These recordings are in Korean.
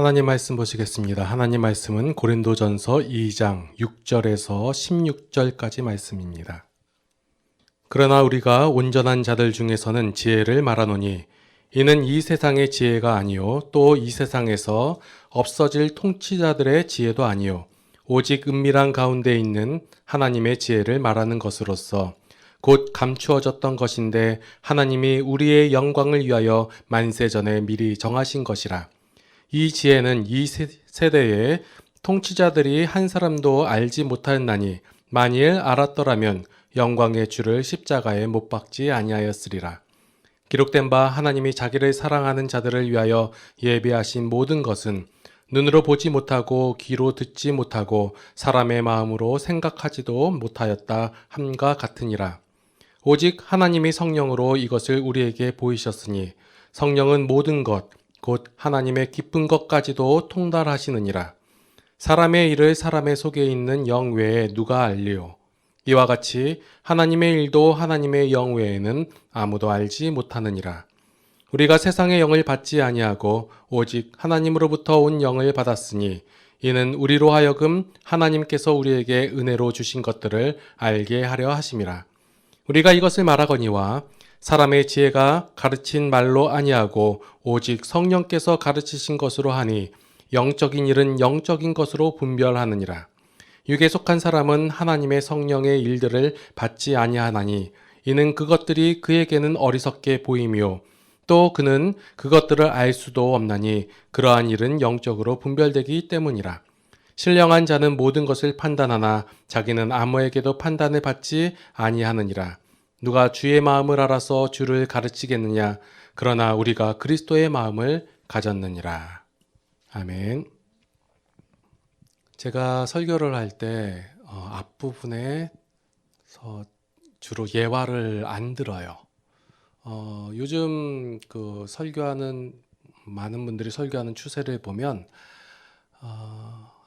하나님 말씀 보시겠습니다. 하나님 말씀은 고린도전서 2장 6절에서 16절까지 말씀입니다. 그러나 우리가 온전한 자들 중에서는 지혜를 말하노니 이는 이 세상의 지혜가 아니요 또 이 세상에서 없어질 통치자들의 지혜도 아니요 오직 은밀한 가운데 있는 하나님의 지혜를 말하는 것으로서 곧 감추어졌던 것인데 하나님이 우리의 영광을 위하여 만세전에 미리 정하신 것이라. 이 지혜는 이 세대의 통치자들이 한 사람도 알지 못하였나니 만일 알았더라면 영광의 주를 십자가에 못 박지 아니하였으리라. 기록된 바 하나님이 자기를 사랑하는 자들을 위하여 예비하신 모든 것은 눈으로 보지 못하고 귀로 듣지 못하고 사람의 마음으로 생각하지도 못하였다 함과 같으니라. 오직 하나님이 성령으로 이것을 우리에게 보이셨으니 성령은 모든 것 곧 하나님의 깊은 것까지도 통달하시느니라. 사람의 일을 사람의 속에 있는 영 외에 누가 알리요? 이와 같이 하나님의 일도 하나님의 영 외에는 아무도 알지 못하느니라. 우리가 세상의 영을 받지 아니하고 오직 하나님으로부터 온 영을 받았으니 이는 우리로 하여금 하나님께서 우리에게 은혜로 주신 것들을 알게 하려 하심이라. 우리가 이것을 말하거니와 사람의 지혜가 가르친 말로 아니하고 오직 성령께서 가르치신 것으로 하니 영적인 일은 영적인 것으로 분별하느니라. 육에 속한 사람은 하나님의 성령의 일들을 받지 아니하나니 이는 그것들이 그에게는 어리석게 보이며 또 그는 그것들을 알 수도 없나니 그러한 일은 영적으로 분별되기 때문이라. 신령한 자는 모든 것을 판단하나 자기는 아무에게도 판단을 받지 아니하느니라. 누가 주의 마음을 알아서 주를 가르치겠느냐? 그러나 우리가 그리스도의 마음을 가졌느니라. 아멘. 제가 설교를 할 때 앞부분에 주로 예화를 안 들어요. 요즘 그 설교하는 많은 분들이 설교하는 추세를 보면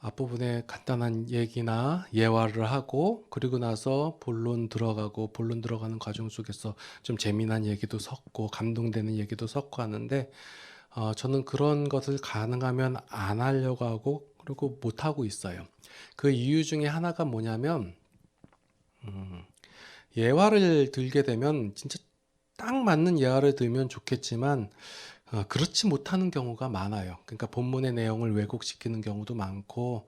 앞부분에 간단한 얘기나 예화를 하고 그리고 나서 본론 들어가고 본론 들어가는 과정 속에서 좀 재미난 얘기도 섞고 감동되는 얘기도 섞고 하는데 저는 그런 것을 가능하면 안 하려고 하고 그리고 못 하고 있어요. 그 이유 중에 하나가 뭐냐면 예화를 들게 되면 진짜 딱 맞는 예화를 들면 좋겠지만 그렇지 못하는 경우가 많아요. 그러니까 본문의 내용을 왜곡시키는 경우도 많고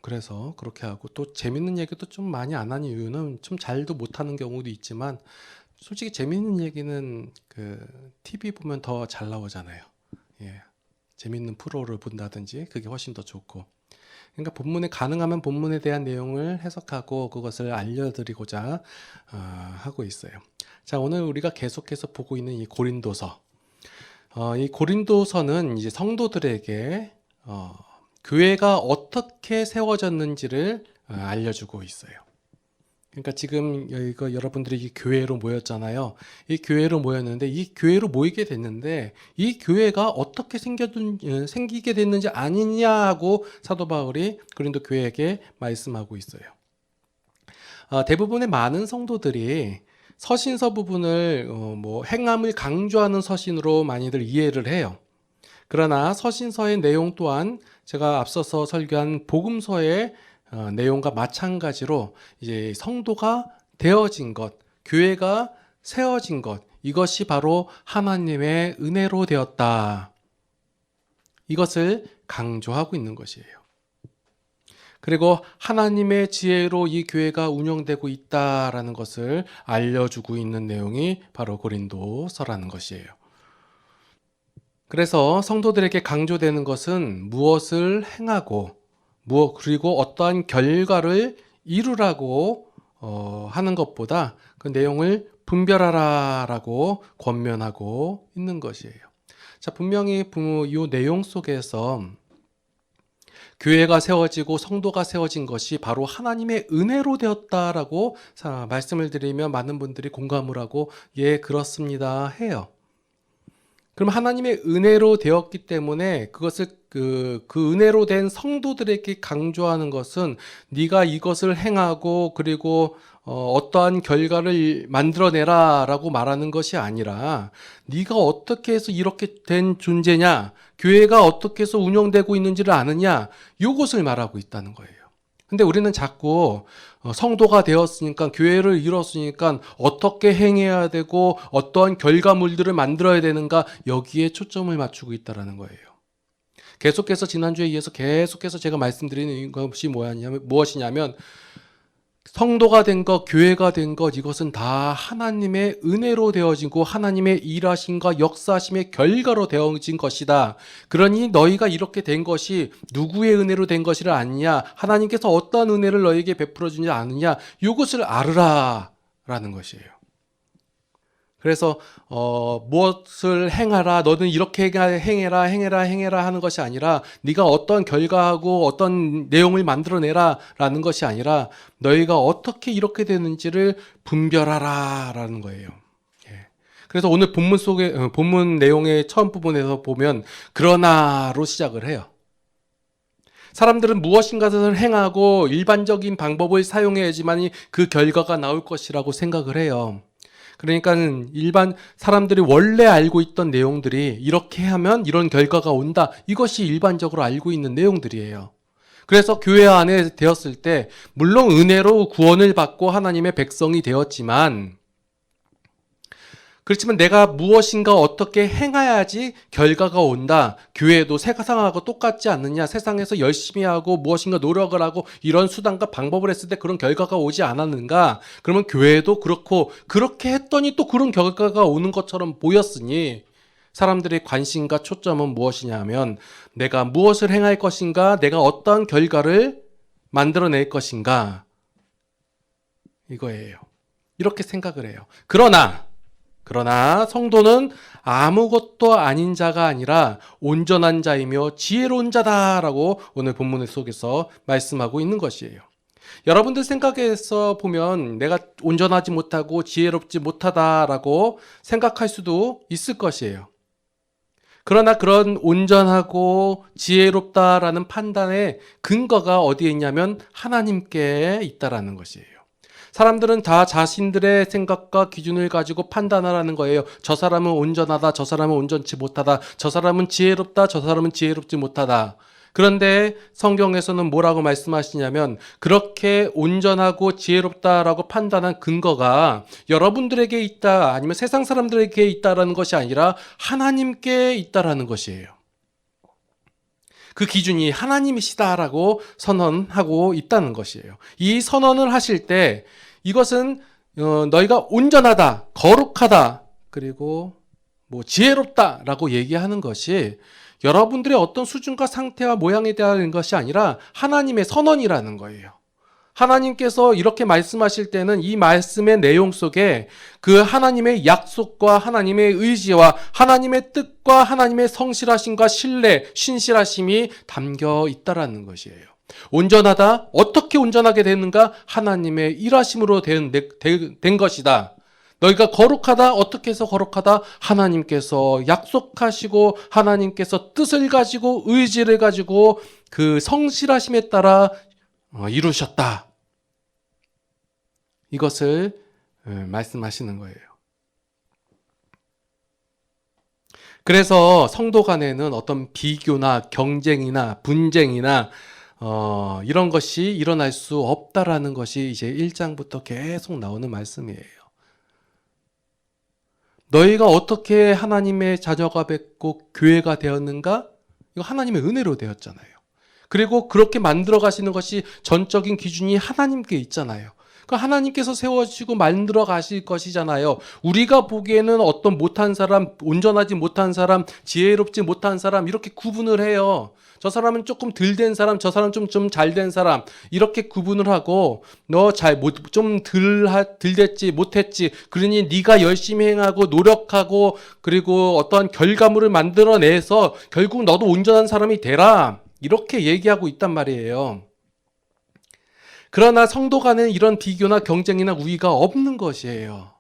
그래서 그렇게 하고 또 재밌는 얘기도 좀 많이 안 하는 이유는 좀 잘도 못하는 경우도 있지만 솔직히 재밌는 얘기는 그 TV 보면 더 잘 나오잖아요. 예, 재밌는 프로를 본다든지 그게 훨씬 더 좋고. 그러니까 본문에 가능하면 본문에 대한 내용을 해석하고 그것을 알려드리고자 하고 있어요. 자, 오늘 우리가 계속해서 보고 있는 이 고린도서. 이 고린도서는 이제 성도들에게 교회가 어떻게 세워졌는지를 알려주고 있어요. 그러니까 지금 이거 여러분들이 이 교회로 모였잖아요. 이 교회로 모였는데 이 교회로 모이게 됐는데 이 교회가 어떻게 생기게 됐는지 아니냐고 사도 바울이 고린도 교회에게 말씀하고 있어요. 대부분의 많은 성도들이 서신서 부분을 행함을 강조하는 서신으로 많이들 이해를 해요. 그러나 서신서의 내용 또한 제가 앞서서 설교한 복음서의 내용과 마찬가지로 이제 성도가 되어진 것, 교회가 세워진 것, 이것이 바로 하나님의 은혜로 되었다. 이것을 강조하고 있는 것이에요. 그리고 하나님의 지혜로 이 교회가 운영되고 있다라는 것을 알려주고 있는 내용이 바로 고린도서라는 것이에요. 그래서 성도들에게 강조되는 것은 무엇을 행하고 그리고 어떠한 결과를 이루라고 하는 것보다 그 내용을 분별하라라고 권면하고 있는 것이에요. 자, 분명히 이 내용 속에서 교회가 세워지고 성도가 세워진 것이 바로 하나님의 은혜로 되었다라고 말씀을 드리면 많은 분들이 공감을 하고 예, 그렇습니다 해요. 그럼 하나님의 은혜로 되었기 때문에 그것을 그 은혜로 된 성도들에게 강조하는 것은 네가 이것을 행하고 그리고 어떠한 결과를 만들어내라라고 말하는 것이 아니라 네가 어떻게 해서 이렇게 된 존재냐, 교회가 어떻게 해서 운영되고 있는지를 아느냐, 이것을 말하고 있다는 거예요. 근데 우리는 자꾸 성도가 되었으니까, 교회를 이뤘으니까 어떻게 행해야 되고 어떠한 결과물들을 만들어야 되는가, 여기에 초점을 맞추고 있다는 거예요. 계속해서 지난주에 이어서 계속해서 제가 말씀드리는 것이 무엇이냐면 성도가 된 것, 교회가 된 것, 이것은 다 하나님의 은혜로 되어지고 하나님의 일하심과 역사하심의 결과로 되어진 것이다. 그러니 너희가 이렇게 된 것이 누구의 은혜로 된 것이라 아느냐, 하나님께서 어떠한 은혜를 너희에게 베풀어 주지 않느냐, 이것을 알으라 라는 것이에요. 그래서 무엇을 행하라, 너는 이렇게 행해라 하는 것이 아니라, 네가 어떤 결과하고 어떤 내용을 만들어내라 라는 것이 아니라, 너희가 어떻게 이렇게 되는지를 분별하라 라는 거예요. 그래서 오늘 본문 내용의 처음 부분에서 보면 그러나로 시작을 해요. 사람들은 무엇인가를 행하고 일반적인 방법을 사용해야지만 그 결과가 나올 것이라고 생각을 해요. 그러니까 일반 사람들이 원래 알고 있던 내용들이 이렇게 하면 이런 결과가 온다, 이것이 일반적으로 알고 있는 내용들이에요. 그래서 교회 안에 되었을 때 물론 은혜로 구원을 받고 하나님의 백성이 되었지만, 그렇지만 내가 무엇인가 어떻게 행해야지 결과가 온다. 교회도 세상하고 똑같지 않느냐. 세상에서 열심히 하고 무엇인가 노력을 하고 이런 수단과 방법을 했을 때 그런 결과가 오지 않았는가. 그러면 교회도 그렇고, 그렇게 했더니 또 그런 결과가 오는 것처럼 보였으니 사람들의 관심과 초점은 무엇이냐 하면 내가 무엇을 행할 것인가, 내가 어떤 결과를 만들어낼 것인가, 이거예요. 이렇게 생각을 해요. 그러나 성도는 아무것도 아닌 자가 아니라 온전한 자이며 지혜로운 자다라고 오늘 본문 속에서 말씀하고 있는 것이에요. 여러분들 생각에서 보면 내가 온전하지 못하고 지혜롭지 못하다라고 생각할 수도 있을 것이에요. 그러나 그런 온전하고 지혜롭다라는 판단의 근거가 어디에 있냐면 하나님께 있다라는 것이에요. 사람들은 다 자신들의 생각과 기준을 가지고 판단하라는 거예요. 저 사람은 온전하다, 저 사람은 온전치 못하다, 저 사람은 지혜롭다, 저 사람은 지혜롭지 못하다. 그런데 성경에서는 뭐라고 말씀하시냐면 그렇게 온전하고 지혜롭다라고 판단한 근거가 여러분들에게 있다, 아니면 세상 사람들에게 있다라는 것이 아니라 하나님께 있다라는 것이에요. 그 기준이 하나님이시다라고 선언하고 있다는 것이에요. 이 선언을 하실 때 이것은 너희가 온전하다, 거룩하다, 그리고 지혜롭다라고 얘기하는 것이 여러분들의 어떤 수준과 상태와 모양에 대한 것이 아니라 하나님의 선언이라는 거예요. 하나님께서 이렇게 말씀하실 때는 이 말씀의 내용 속에 그 하나님의 약속과 하나님의 의지와 하나님의 뜻과 하나님의 성실하심과 신실하심이 담겨 있다라는 것이에요. 온전하다, 어떻게 온전하게 되는가? 하나님의 일하심으로 된 것이다. 너희가 거룩하다, 어떻게 해서 거룩하다? 하나님께서 약속하시고 하나님께서 뜻을 가지고 의지를 가지고 그 성실하심에 따라 이루셨다. 이것을 말씀하시는 거예요. 그래서 성도 간에는 어떤 비교나 경쟁이나 분쟁이나 이런 것이 일어날 수 없다라는 것이 이제 1장부터 계속 나오는 말씀이에요. 너희가 어떻게 하나님의 자녀가 됐고 교회가 되었는가? 이거 하나님의 은혜로 되었잖아요. 그리고 그렇게 만들어 가시는 것이 전적인 기준이 하나님께 있잖아요. 그 하나님께서 세워주시고 만들어 가실 것이잖아요. 우리가 보기에는 어떤 못한 사람, 온전하지 못한 사람, 지혜롭지 못한 사람 이렇게 구분을 해요. 저 사람은 조금 덜 된 사람, 저 사람은 좀 잘 된 사람 이렇게 구분을 하고 너 좀 덜 됐지 못했지, 그러니 네가 열심히 행하고 노력하고 그리고 어떠한 결과물을 만들어내서 결국 너도 온전한 사람이 되라, 이렇게 얘기하고 있단 말이에요. 그러나 성도 간에는 이런 비교나 경쟁이나 우위가 없는 것이에요.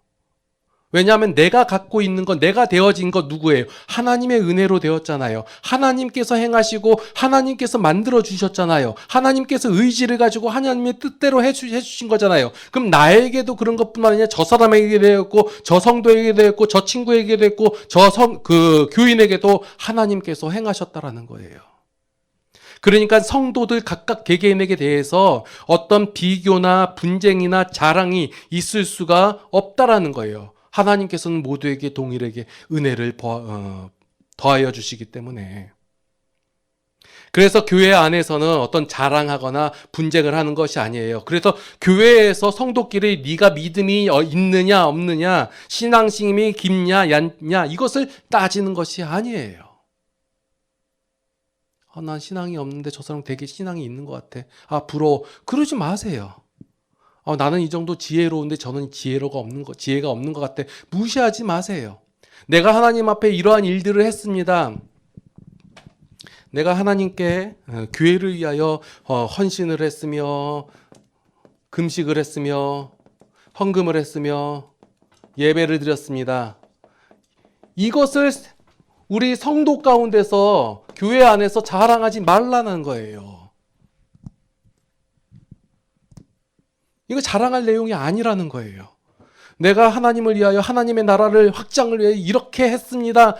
왜냐하면 내가 갖고 있는 건, 내가 되어진 건 누구예요? 하나님의 은혜로 되었잖아요. 하나님께서 행하시고 하나님께서 만들어 주셨잖아요. 하나님께서 의지를 가지고 하나님의 뜻대로 해주신 거잖아요. 그럼 나에게도 그런 것뿐만 아니라 저 사람에게 되었고, 저 성도에게 되었고, 저 친구에게 되었고, 그 교인에게도 하나님께서 행하셨다라는 거예요. 그러니까 성도들 각각 개개인에게 대해서 어떤 비교나 분쟁이나 자랑이 있을 수가 없다라는 거예요. 하나님께서는 모두에게 동일하게 은혜를 더하여 주시기 때문에. 그래서 교회 안에서는 어떤 자랑하거나 분쟁을 하는 것이 아니에요. 그래서 교회에서 성도끼리 네가 믿음이 있느냐 없느냐, 신앙심이 깊냐 얕냐, 이것을 따지는 것이 아니에요. 난 신앙이 없는데 저 사람 되게 신앙이 있는 것 같아. 부러워. 그러지 마세요. 나는 이 정도 지혜로운데 저는 지혜가 없는 것 같아. 무시하지 마세요. 내가 하나님 앞에 이러한 일들을 했습니다. 내가 하나님께 교회를 위하여 헌신을 했으며, 금식을 했으며, 헌금을 했으며, 예배를 드렸습니다. 이것을 우리 성도 가운데서 교회 안에서 자랑하지 말라는 거예요. 이거 자랑할 내용이 아니라는 거예요. 내가 하나님을 위하여, 하나님의 나라를 확장을 위해 이렇게 했습니다.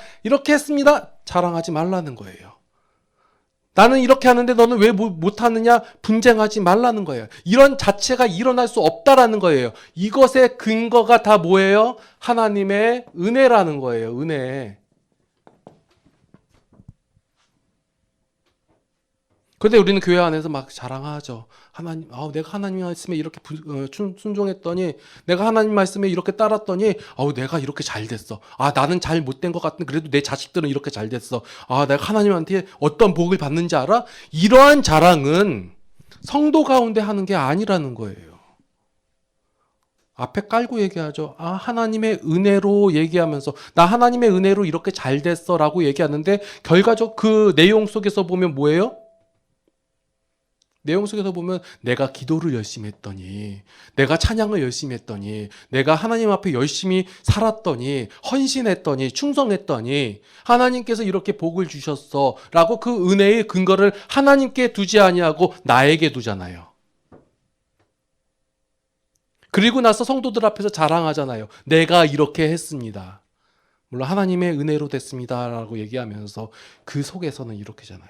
자랑하지 말라는 거예요. 나는 이렇게 하는데 너는 왜 못하느냐? 분쟁하지 말라는 거예요. 이런 자체가 일어날 수 없다라는 거예요. 이것의 근거가 다 뭐예요? 하나님의 은혜라는 거예요. 은혜. 그런데 우리는 교회 안에서 막 자랑하죠. 하나님, 내가 하나님 말씀에 이렇게 순종했더니, 내가 하나님 말씀에 이렇게 따랐더니, 내가 이렇게 잘 됐어. 나는 잘 못된 것 같은데 그래도 내 자식들은 이렇게 잘 됐어. 내가 하나님한테 어떤 복을 받는지 알아? 이러한 자랑은 성도 가운데 하는 게 아니라는 거예요. 앞에 깔고 얘기하죠. 하나님의 은혜로 얘기하면서, 나 하나님의 은혜로 이렇게 잘 됐어 라고 얘기하는데, 결과적 그 내용 속에서 보면 뭐예요? 내용 속에서 보면 내가 기도를 열심히 했더니, 내가 찬양을 열심히 했더니, 내가 하나님 앞에 열심히 살았더니, 헌신했더니, 충성했더니 하나님께서 이렇게 복을 주셨어 라고 그 은혜의 근거를 하나님께 두지 아니하고 나에게 두잖아요. 그리고 나서 성도들 앞에서 자랑하잖아요. 내가 이렇게 했습니다. 물론 하나님의 은혜로 됐습니다 라고 얘기하면서 그 속에서는 이렇게잖아요.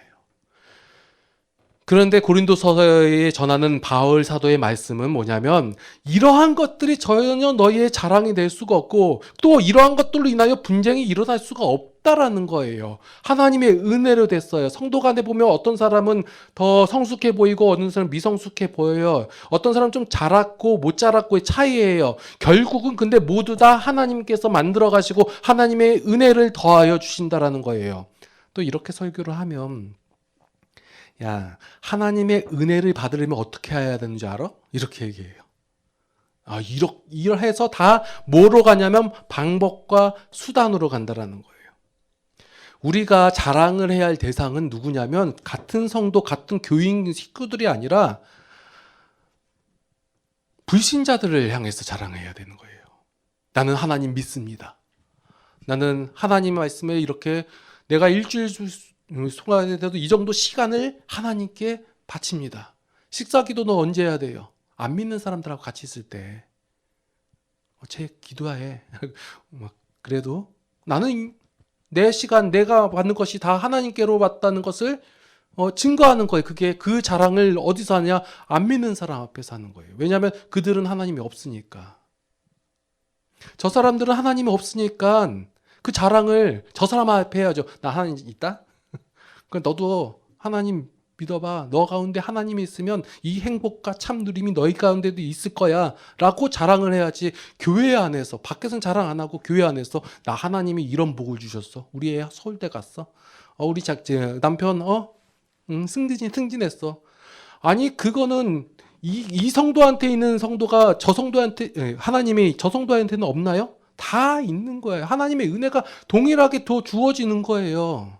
그런데 고린도서에 전하는 바울 사도의 말씀은 뭐냐면, 이러한 것들이 전혀 너희의 자랑이 될 수가 없고, 또 이러한 것들로 인하여 분쟁이 일어날 수가 없다라는 거예요. 하나님의 은혜로 됐어요. 성도 간에 보면 어떤 사람은 더 성숙해 보이고 어떤 사람은 미성숙해 보여요. 어떤 사람은 좀 자랐고 못 자랐고의 차이예요. 결국은 근데 모두 다 하나님께서 만들어 가시고 하나님의 은혜를 더하여 주신다라는 거예요. 또 이렇게 설교를 하면, 하나님의 은혜를 받으려면 어떻게 해야 되는지 알아? 이렇게 얘기해요. 이렇게 해서 다 뭐로 가냐면 방법과 수단으로 간다라는 거예요. 우리가 자랑을 해야 할 대상은 누구냐면, 같은 성도, 같은 교인 식구들이 아니라 불신자들을 향해서 자랑해야 되는 거예요. 나는 하나님 믿습니다. 나는 하나님 말씀에 이렇게 내가 일주일 소가에도 이 정도 시간을 하나님께 바칩니다. 식사 기도는 언제 해야 돼요? 안 믿는 사람들하고 같이 있을 때. 쟤 기도해. 그래도 나는 내 시간, 내가 받는 것이 다 하나님께로 받다는 것을 증거하는 거예요. 그게 그 자랑을 어디서 하냐? 안 믿는 사람 앞에서 하는 거예요. 왜냐하면 그들은 하나님이 없으니까. 저 사람들은 하나님이 없으니까 그 자랑을 저 사람 앞에 해야죠. 나 하나님 있다? 너도 하나님 믿어봐. 너 가운데 하나님이 있으면 이 행복과 참 누림이 너희 가운데도 있을 거야 라고 자랑을 해야지. 교회 안에서, 밖에서는 자랑 안 하고 교회 안에서 나 하나님이 이런 복을 주셨어. 우리 애 서울대 갔어. 우리 남편 승진했어. 아니 그거는 이 성도한테 있는 성도가 저 성도한테, 하나님이 저 성도한테는 없나요? 다 있는 거예요. 하나님의 은혜가 동일하게 더 주어지는 거예요.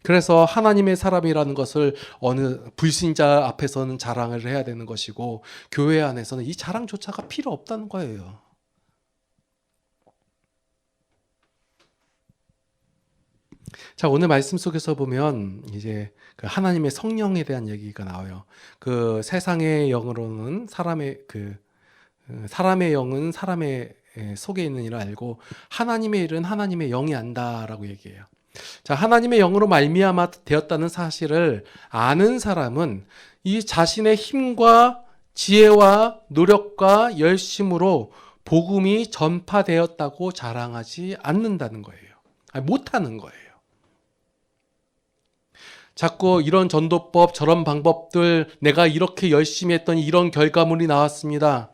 그래서 하나님의 사람이라는 것을 어느 불신자 앞에서는 자랑을 해야 되는 것이고 교회 안에서는 이 자랑조차가 필요 없다는 거예요. 자, 오늘 말씀 속에서 보면 이제 그 하나님의 성령에 대한 얘기가 나와요. 그 세상의 영으로는 사람의 영은 사람의 속에 있는 일을 알고 하나님의 일은 하나님의 영이 안다라고 얘기해요. 자, 하나님의 영으로 말미암아 되었다는 사실을 아는 사람은 이 자신의 힘과 지혜와 노력과 열심으로 복음이 전파되었다고 자랑하지 않는다는 거예요. 아니, 못하는 거예요. 자꾸 이런 전도법, 저런 방법들, 내가 이렇게 열심히 했더니 이런 결과물이 나왔습니다.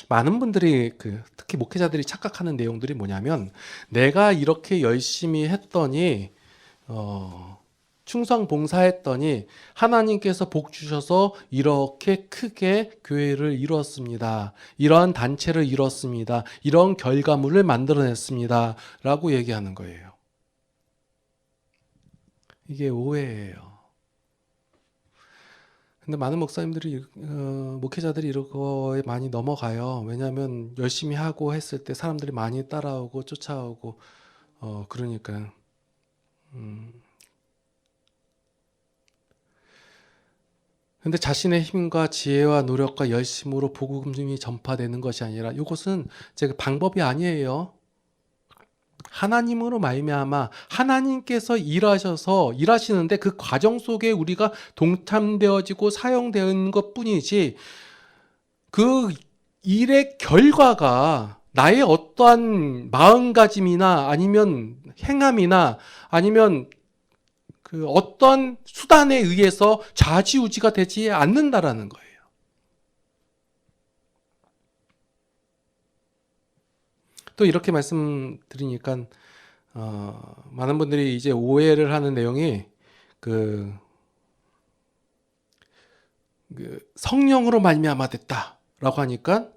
많은 분들이 특히 목회자들이 착각하는 내용들이 뭐냐면 내가 이렇게 열심히 했더니 충성 봉사했더니 하나님께서 복 주셔서 이렇게 크게 교회를 이루었습니다. 이러한 단체를 이뤘습니다. 이런 결과물을 만들어냈습니다. 라고 얘기하는 거예요. 이게 오해예요. 근데 많은 목사님들이 목회자들이 이런 거에 많이 넘어가요. 왜냐하면 열심히 하고 했을 때 사람들이 많이 따라오고 쫓아오고 그러니까 근데 자신의 힘과 지혜와 노력과 열심으로 복음이 전파되는 것이 아니라 이것은 제가 방법이 아니에요. 하나님으로 말미암아 하나님께서 일하시는데 그 과정 속에 우리가 동참되어지고 사용되는 것뿐이지 그 일의 결과가 나의 어떠한 마음가짐이나 아니면 행함이나 아니면 그 어떤 수단에 의해서 좌지우지가 되지 않는다라는 거예요. 또 이렇게 말씀드리니까 많은 분들이 이제 오해를 하는 내용이 그 성령으로 말미암아 됐다라고 하니까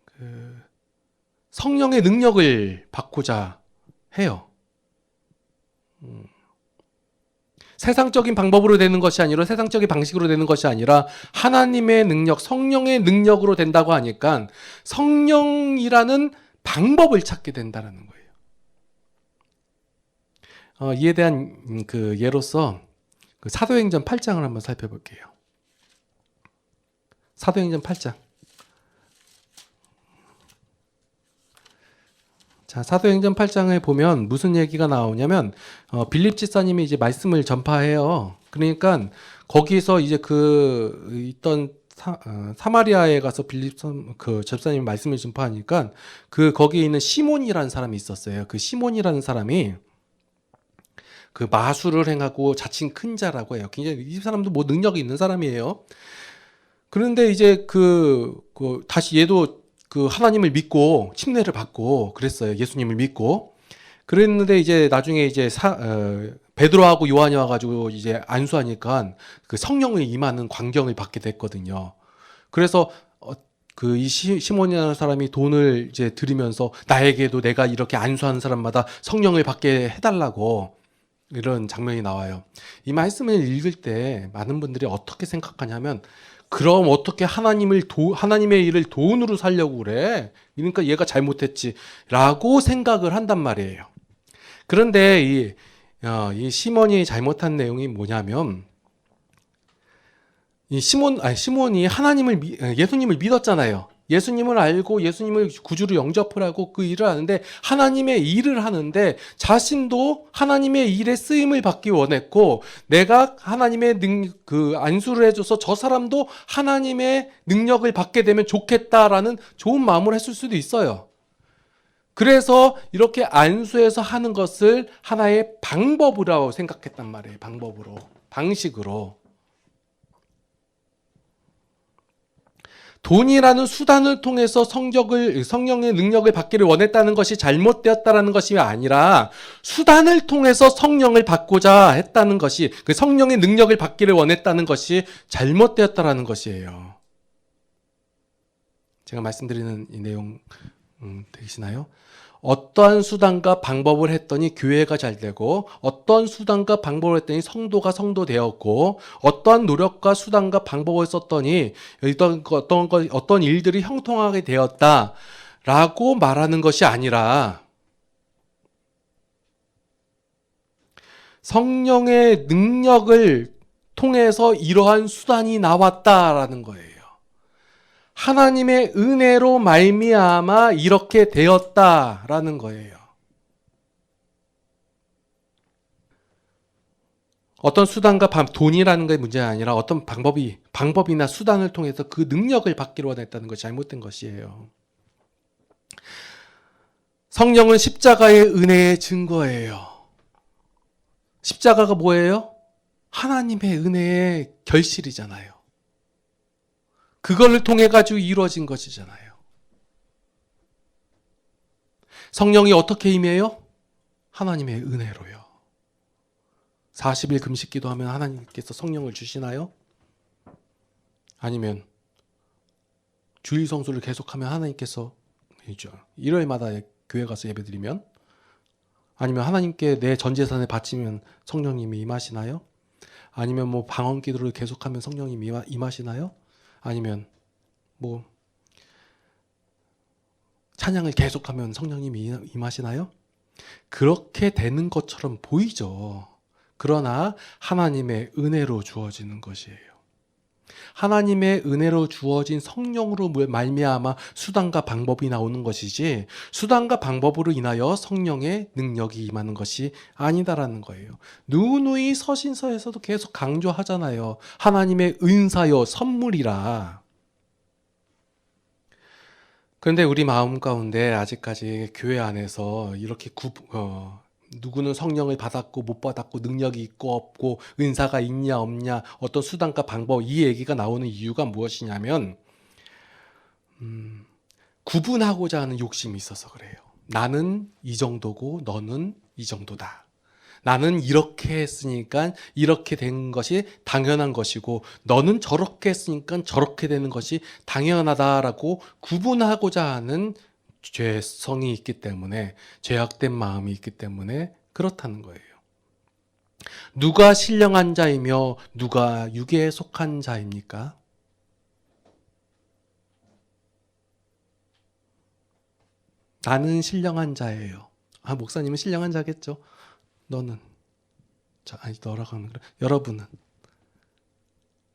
그 성령의 능력을 받고자 해요. 세상적인 방법으로 되는 것이 아니라 세상적인 방식으로 되는 것이 아니라 하나님의 능력, 성령의 능력으로 된다고 하니까 성령이라는 방법을 찾게 된다는 거예요. 이에 대한 그 예로서 그 사도행전 8장을 한번 살펴볼게요. 사도행전 8장. 자, 사도행전 8장에 보면 무슨 얘기가 나오냐면 빌립 집사님이 이제 말씀을 전파해요. 그러니까 거기서 이제 있던 사마리아에 가서 빌립 그 집사님이 말씀을 전파하니까 거기에 있는 시몬이라는 사람이 있었어요. 그 시몬이라는 사람이 그 마술을 행하고 자칭 큰 자라고 해요. 굉장히 이 사람도 뭐 능력이 있는 사람이에요. 그런데 이제 다시 얘도 하나님을 믿고 침례를 받고 그랬어요. 예수님을 믿고 그랬는데 이제 나중에 이제 베드로하고 요한이 와가지고 이제 안수하니까 그 성령을 임하는 광경을 받게 됐거든요. 그래서 이 시몬이라는 사람이 돈을 이제 드리면서 나에게도 내가 이렇게 안수하는 사람마다 성령을 받게 해달라고 이런 장면이 나와요. 이 말씀을 읽을 때 많은 분들이 어떻게 생각하냐면 그럼 어떻게 하나님의 일을 돈으로 살려고 그래? 그러니까 얘가 잘못했지 라고 생각을 한단 말이에요. 그런데 이 시몬이 잘못한 내용이 뭐냐면 시몬이 예수님을 믿었잖아요. 예수님을 알고 예수님을 구주로 영접을 하고 그 일을 하는데 하나님의 일을 하는데 자신도 하나님의 일에 쓰임을 받기 원했고 내가 하나님의 안수를 해줘서 저 사람도 하나님의 능력을 받게 되면 좋겠다라는 좋은 마음을 했을 수도 있어요. 그래서 이렇게 안수해서 하는 것을 하나의 방법이라고 생각했단 말이에요. 방식으로. 돈이라는 수단을 통해서 성령의 능력을 받기를 원했다는 것이 잘못되었다는 것이 아니라 수단을 통해서 성령을 받고자 했다는 것이 그 성령의 능력을 받기를 원했다는 것이 잘못되었다는 것이에요. 제가 말씀드리는 이 내용 되시나요? 어떠한 수단과 방법을 했더니 교회가 잘 되고, 어떠한 수단과 방법을 했더니 성도가 성도되었고, 어떠한 노력과 수단과 방법을 썼더니 어떤 일들이 형통하게 되었다라고 말하는 것이 아니라, 성령의 능력을 통해서 이러한 수단이 나왔다라는 거예요. 하나님의 은혜로 말미암아 이렇게 되었다라는 거예요. 어떤 수단과 돈이라는 게 문제가 아니라 어떤 방법이나 수단을 통해서 그 능력을 받기로 원했다는 것이 잘못된 것이에요. 성령은 십자가의 은혜의 증거예요. 십자가가 뭐예요? 하나님의 은혜의 결실이잖아요. 그걸 통해 가지고 이루어진 것이잖아요. 성령이 어떻게 임해요? 하나님의 은혜로요. 40일 금식 기도하면 하나님께서 성령을 주시나요? 아니면 주일 성수를 계속하면 하나님께서 일요일마다 교회 가서 예배드리면, 아니면 하나님께 내 전 재산을 바치면 성령님이 임하시나요? 아니면 뭐 방언 기도를 계속하면 성령님이 임하시나요? 아니면 뭐 찬양을 계속하면 성령님이 임하시나요? 그렇게 되는 것처럼 보이죠. 그러나 하나님의 은혜로 주어지는 것이에요. 하나님의 은혜로 주어진 성령으로 말미암아 수단과 방법이 나오는 것이지, 수단과 방법으로 인하여 성령의 능력이 임하는 것이 아니다라는 거예요. 누누이 서신서에서도 계속 강조하잖아요. 하나님의 은사요 선물이라. 그런데 우리 마음 가운데 아직까지 교회 안에서 이렇게 누구는 성령을 받았고 못 받았고 능력이 있고 없고 은사가 있냐 없냐 어떤 수단과 방법, 이 얘기가 나오는 이유가 무엇이냐면 구분하고자 하는 욕심이 있어서 그래요. 나는 이 정도고 너는 이 정도다. 나는 이렇게 했으니까 이렇게 된 것이 당연한 것이고 너는 저렇게 했으니까 저렇게 되는 것이 당연하다라고 구분하고자 하는 죄성이 있기 때문에, 죄악된 마음이 있기 때문에 그렇다는 거예요. 누가 신령한 자이며 누가 육에 속한 자입니까? 나는 신령한 자예요. 목사님은 신령한 자겠죠. 너는, 너라고 하면 그래. 여러분은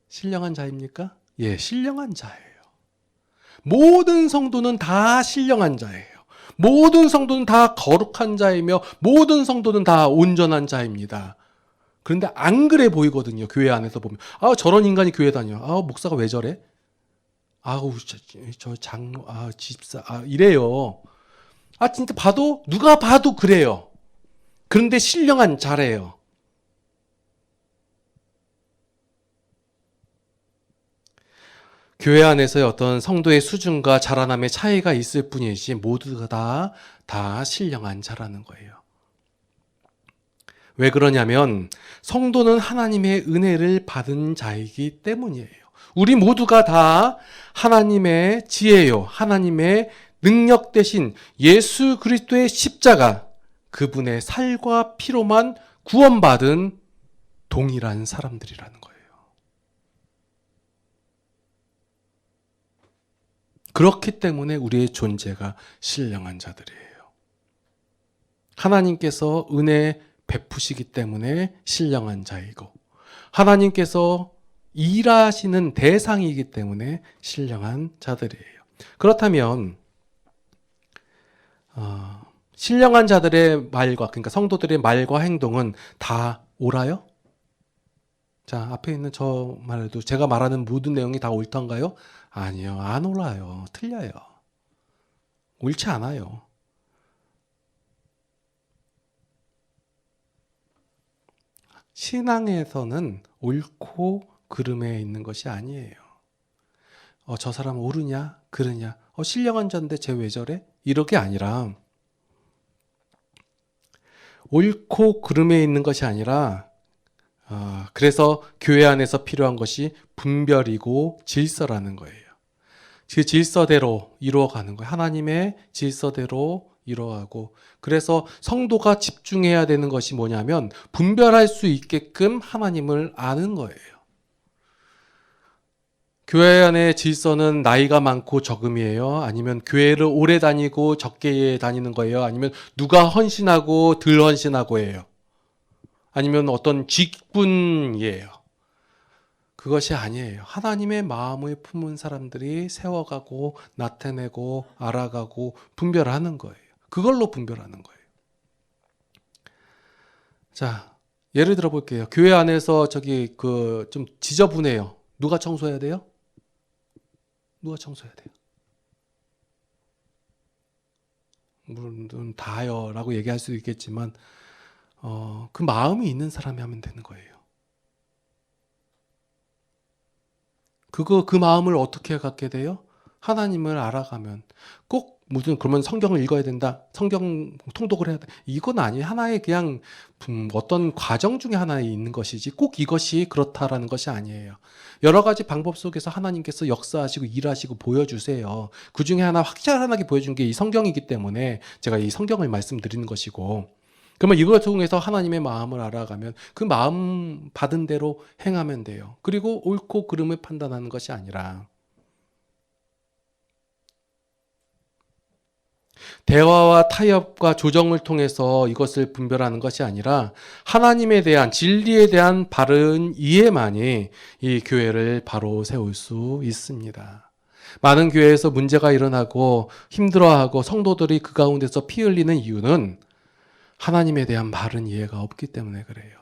신령한 자입니까? 예, 신령한 자예요. 모든 성도는 다 신령한 자예요. 모든 성도는 다 거룩한 자이며 모든 성도는 다 온전한 자입니다. 그런데 안 그래 보이거든요. 교회 안에서 보면 저런 인간이 교회 다녀. 목사가 왜 저래? 저 장로, 집사, 이래요. 진짜 누가 봐도 그래요. 그런데 신령한 자래요. 교회 안에서의 어떤 성도의 수준과 자라남의 차이가 있을 뿐이지 모두가 다 신령한 자라는 거예요. 왜 그러냐면 성도는 하나님의 은혜를 받은 자이기 때문이에요. 우리 모두가 다 하나님의 지혜요, 하나님의 능력 대신 예수 그리스도의 십자가, 그분의 살과 피로만 구원받은 동일한 사람들이라는 거예요. 그렇기 때문에 우리의 존재가 신령한 자들이에요. 하나님께서 은혜 베푸시기 때문에 신령한 자이고, 하나님께서 일하시는 대상이기 때문에 신령한 자들이에요. 그렇다면 신령한 자들의 말과, 그러니까 성도들의 말과 행동은 다 옳아요? 자, 앞에 있는 저 말에도 제가 말하는 모든 내용이 다 옳던가요? 아니요, 안 옳아요. 틀려요. 옳지 않아요. 신앙에서는 옳고 그름에 있는 것이 아니에요. 저 사람 옳으냐 그르냐, 신령한 자인데 쟤 왜 저래? 이렇게 아니라, 옳고 그름에 있는 것이 아니라, 그래서 교회 안에서 필요한 것이 분별이고 질서라는 거예요. 그 질서대로 이루어가는 거예요. 하나님의 질서대로 이러하고, 그래서 성도가 집중해야 되는 것이 뭐냐면 분별할 수 있게끔 하나님을 아는 거예요. 교회 안의 질서는 나이가 많고 적음이에요? 아니면 교회를 오래 다니고 적게 다니는 거예요? 아니면 누가 헌신하고 덜 헌신하고예요? 아니면 어떤 직분이에요? 그것이 아니에요. 하나님의 마음을 품은 사람들이 세워가고 나타내고 알아가고 분별하는 거예요. 그걸로 분별하는 거예요. 자, 예를 들어 볼게요. 교회 안에서 좀 지저분해요. 누가 청소해야 돼요? 누가 청소해야 돼요? 물론 다요라고 얘기할 수도 있겠지만 그 마음이 있는 사람이 하면 되는 거예요. 그 마음을 어떻게 갖게 돼요? 하나님을 알아가면. 꼭 무슨 그러면 성경을 읽어야 된다, 성경 통독을 해야 돼, 이건 아니에요. 하나의 그냥 어떤 과정 중에 하나에 있는 것이지 꼭 이것이 그렇다라는 것이 아니에요. 여러 가지 방법 속에서 하나님께서 역사하시고 일하시고 보여주세요. 그 중에 하나 확실하게 보여준 게 이 성경이기 때문에 제가 이 성경을 말씀드리는 것이고, 그러면 이걸 통해서 하나님의 마음을 알아가면 그 마음 받은 대로 행하면 돼요. 그리고 옳고 그름을 판단하는 것이 아니라 대화와 타협과 조정을 통해서 이것을 분별하는 것이 아니라 하나님에 대한, 진리에 대한 바른 이해만이 이 교회를 바로 세울 수 있습니다. 많은 교회에서 문제가 일어나고 힘들어하고 성도들이 그 가운데서 피 흘리는 이유는 하나님에 대한 바른 이해가 없기 때문에 그래요.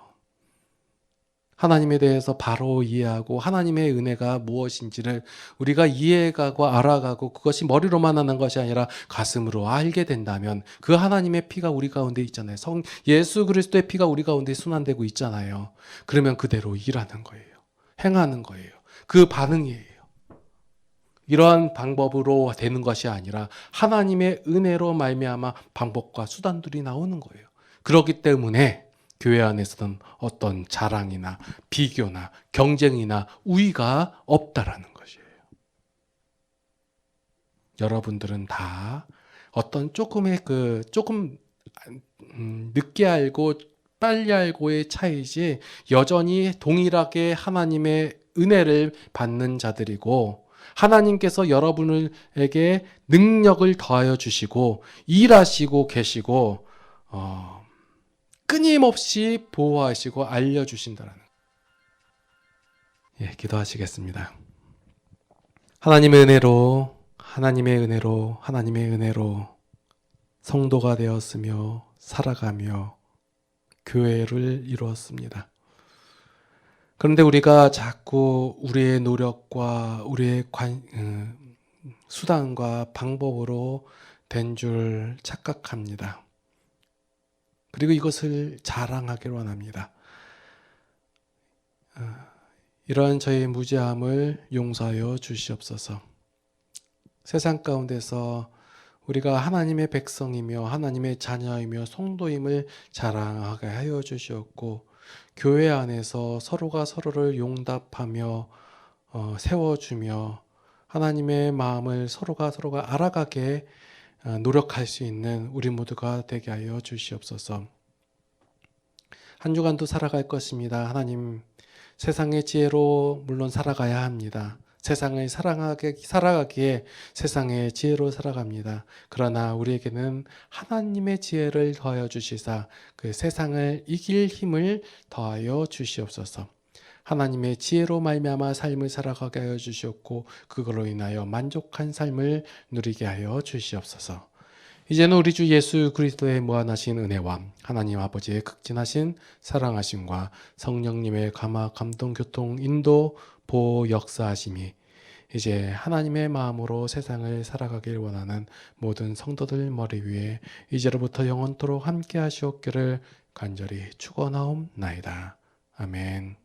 하나님에 대해서 바로 이해하고 하나님의 은혜가 무엇인지를 우리가 이해가고 알아가고 그것이 머리로만 하는 것이 아니라 가슴으로 알게 된다면 그 하나님의 피가 우리 가운데 있잖아요. 예수 그리스도의 피가 우리 가운데 순환되고 있잖아요. 그러면 그대로 일하는 거예요. 행하는 거예요. 그 반응이에요. 이러한 방법으로 되는 것이 아니라 하나님의 은혜로 말미암아 방법과 수단들이 나오는 거예요. 그렇기 때문에 교회 안에서는 어떤 자랑이나 비교나 경쟁이나 우위가 없다라는 것이에요. 여러분들은 다 어떤 조금 늦게 알고 빨리 알고의 차이지 여전히 동일하게 하나님의 은혜를 받는 자들이고, 하나님께서 여러분에게 능력을 더하여 주시고 일하시고 계시고 끊임없이 보호하시고 알려주신다는. 기도하시겠습니다. 하나님의 은혜로 성도가 되었으며 살아가며 교회를 이루었습니다. 그런데 우리가 자꾸 우리의 노력과 우리의 수단과 방법으로 된 줄 착각합니다. 그리고 이것을 자랑하기를 원합니다. 이러한 저희의 무지함을 용서하여 주시옵소서. 세상 가운데서 우리가 하나님의 백성이며 하나님의 자녀이며 성도임을 자랑하게 하여 주시옵고, 교회 안에서 서로가 서로를 용답하며 세워주며 하나님의 마음을 서로가 알아가게 노력할 수 있는 우리 모두가 되게 하여 주시옵소서. 한 주간도 살아갈 것입니다. 하나님, 세상의 지혜로 물론 살아가야 합니다. 세상을 살아가기에 세상의 지혜로 살아갑니다. 그러나 우리에게는 하나님의 지혜를 더하여 주시사 그 세상을 이길 힘을 더하여 주시옵소서. 하나님의 지혜로 말미암아 삶을 살아가게 하여 주시옵고 그걸로 인하여 만족한 삶을 누리게 하여 주시옵소서. 이제는 우리 주 예수 그리스도의 무한하신 은혜와 하나님 아버지의 극진하신 사랑하심과 성령님의 감화 감동 교통 인도 보호 역사하심이 이제 하나님의 마음으로 세상을 살아가길 원하는 모든 성도들 머리 위에 이제로부터 영원토록 함께 하시옵기를 간절히 축원하옵나이다. 아멘.